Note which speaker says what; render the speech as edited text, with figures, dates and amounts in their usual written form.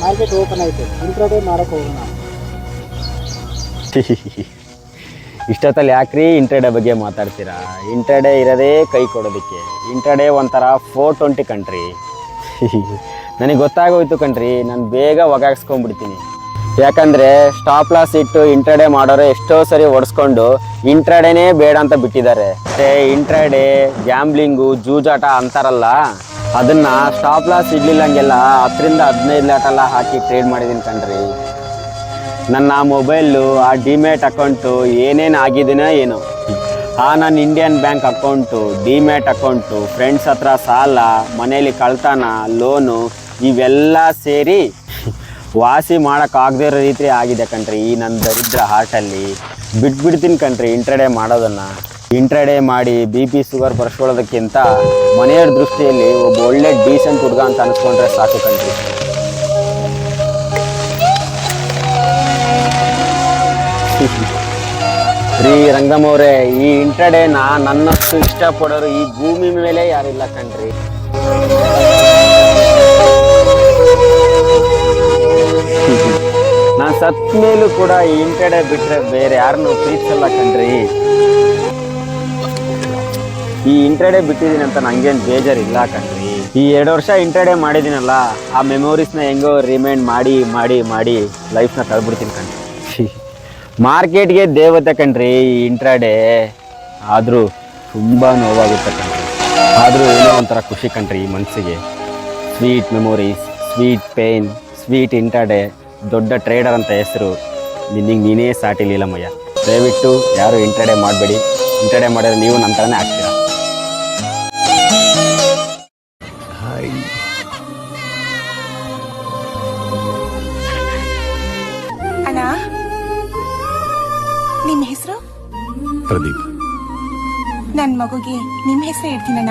Speaker 1: Market open ಆಯ್ತು, intraday ಮಾಡಕ್ಕೆ ಹೋಗೋಣ.
Speaker 2: ಇಷ್ಟೊತ್ತಲ್ಲಿ ಯಾಕ್ರಿ ಇಂಟ್ರಾಡೇ ಬಗ್ಗೆ ಮಾತಾಡ್ತೀರಾ? ಇಂಟ್ರಾಡೇ ಇರೋದೇ ಕೈ ಕೊಡೋದಕ್ಕೆ. ಇಂಟ್ರಾಡೇ ಒಂಥರ 420 ಕಂಟ್ರಿ. ನನಗೆ ಗೊತ್ತಾಗೋಯ್ತು ಕಣ್ರಿ, ನಾನು ಬೇಗ ಒಗಾಗಿಸ್ಕೊಂಡ್ಬಿಡ್ತೀನಿ. ಯಾಕಂದರೆ ಸ್ಟಾಪ್ ಲಾಸ್ ಇಟ್ಟು ಇಂಟ್ರಾಡೇ ಮಾಡೋರು ಎಷ್ಟೋ ಸರಿ ಓಡಿಸ್ಕೊಂಡು ಇಂಟ್ರಾಡೇನೇ ಬೇಡ ಅಂತ ಬಿಟ್ಟಿದ್ದಾರೆ. ಮತ್ತು ಇಂಟ್ರಾಡೇ ಗ್ಯಾಮ್ಲಿಂಗು ಜೂಜಾಟ ಅಂತಾರಲ್ಲ, ಅದನ್ನು ಸ್ಟಾಪ್ ಲಾಸ್ ಇಡ್ಲಿಲ್ಲಂಗೆಲ್ಲ 10-15 ಲಾಟೆಲ್ಲ ಹಾಕಿ ಟ್ರೇಡ್ ಮಾಡಿದ್ದೀನಿ ಕಣ್ರಿ. ನನ್ನ ಮೊಬೈಲು, ಆ ಡಿಮ್ಯಾಟ್ ಅಕೌಂಟು ಏನೇನು ಆಗಿದ್ದೀನೋ ಏನೋ, ಆ ನನ್ನ Indian bank account, demat account, friends ಹತ್ರ ಸಾಲ, ಮನೇಲಿ ಕಳ್ತನ, ಲೋನು ಇವೆಲ್ಲ ಸೇರಿ ವಾಸಿ ಮಾಡೋಕ್ಕಾಗದೇ ಇರೋ ರೀತಿ ಆಗಿದೆ ಕಣ್ರಿ ಈ ನನ್ನ ದರಿದ್ರ ಹಾರ್ಟಲ್ಲಿ. ಬಿಟ್ಬಿಡ್ತೀನಿ ಕಣ್ರಿ ಇಂಟ್ರಾಡೇ ಮಾಡೋದನ್ನು. ಇಂಟ್ರಾಡೇ ಮಾಡಿ BP ಶುಗರ್ ಬರ್ಸ್ಕೊಳ್ಳೋದಕ್ಕಿಂತ ಮನೆಯವ್ರ ದೃಷ್ಟಿಯಲ್ಲಿ ಒಬ್ಬ ಒಳ್ಳೆ ಡೀಸೆಂಟ್ ಹುಡುಗ ಅಂತ ಅನಿಸ್ಕೊಂಡ್ರೆ ಸಾಕು ಕಣ್ರಿ. ರೀ ರಂಗಮ್ ಅವರೇ, ಈ ಇಂಟ್ರಾಡೇನ ನನ್ನಷ್ಟು ಇಷ್ಟಪಡೋರು ಈ ಭೂಮಿ ಮೇಲೆ ಯಾರಿಲ್ಲ ಕಣ್ರಿ. ನಾನು ಸತ್ ಮೇಲೂ ಕೂಡ ಈ ಇಂಟ್ರಾಡೇ ಬಿಟ್ರೆ ಬೇರೆ ಯಾರನ್ನು ಪ್ರೀತಿಸಲ್ಲ ಕಣ್ರಿ. ಈ ಇಂಟ್ರಾಡೇ ಬಿಟ್ಟಿದ್ದೀನಿ ಅಂತ ನಂಗೇನು ಬೇಜಾರಿಲ್ಲ ಕಣ್ರಿ. ಈ 2 ವರ್ಷ ಇಂಟ್ರಾಡೇ ಮಾಡಿದ್ದೀನಲ್ಲ, ಆ ಮೆಮೊರೀಸ್ನ ಹೆಂಗೋ ರಿಮೈಂಡ್ ಮಾಡಿ ಮಾಡಿ ಮಾಡಿ ಲೈಫ್ನ ಕಳ್ಬಿಡ್ತೀನಿ ಕಣ್ರಿ. ಮಾರ್ಕೆಟ್ಗೆ ದೇವತೆ ಕಣ್ರಿ ಈ ಇಂಟ್ರಾಡೇ. ಆದರೂ ತುಂಬ ನೋವಾಗುತ್ತೆ ಕಣ್ರಿ. ಆದರೂ ಏನೋ ಒಂಥರ ಖುಷಿ ಕಣ್ರಿ ಈ ಮನಸ್ಸಿಗೆ. Sweet memories, sweet pain, sweet intraday. ದೊಡ್ಡ ಟ್ರೇಡರ್ ಅಂತ ಹೆಸರು, ನಿನಗೆ ನೀನೇ ಸಾಟಿಲಿಲ್ಲ ಮಯ್ಯ. ದಯವಿಟ್ಟು ಯಾರು ಇಂಟ್ರಾಡೇ ಮಾಡಬೇಡಿ. ಇಂಟ್ರಾಡೇ ಮಾಡಿದ್ರೆ ನೀವು ನನ್ನ ಥರನೇ ಆಗ್ತೀರಾ.
Speaker 3: ಅಣ್ಣ, ನಿಮ್ಮ ಹೆಸರು?
Speaker 4: ಪ್ರದೀಪ್.
Speaker 3: ನನ್ನ ಮಗುಗೆ ನಿಮ್ಮ ಹೆಸರು ಇಡ್ತೀನಣ್ಣ.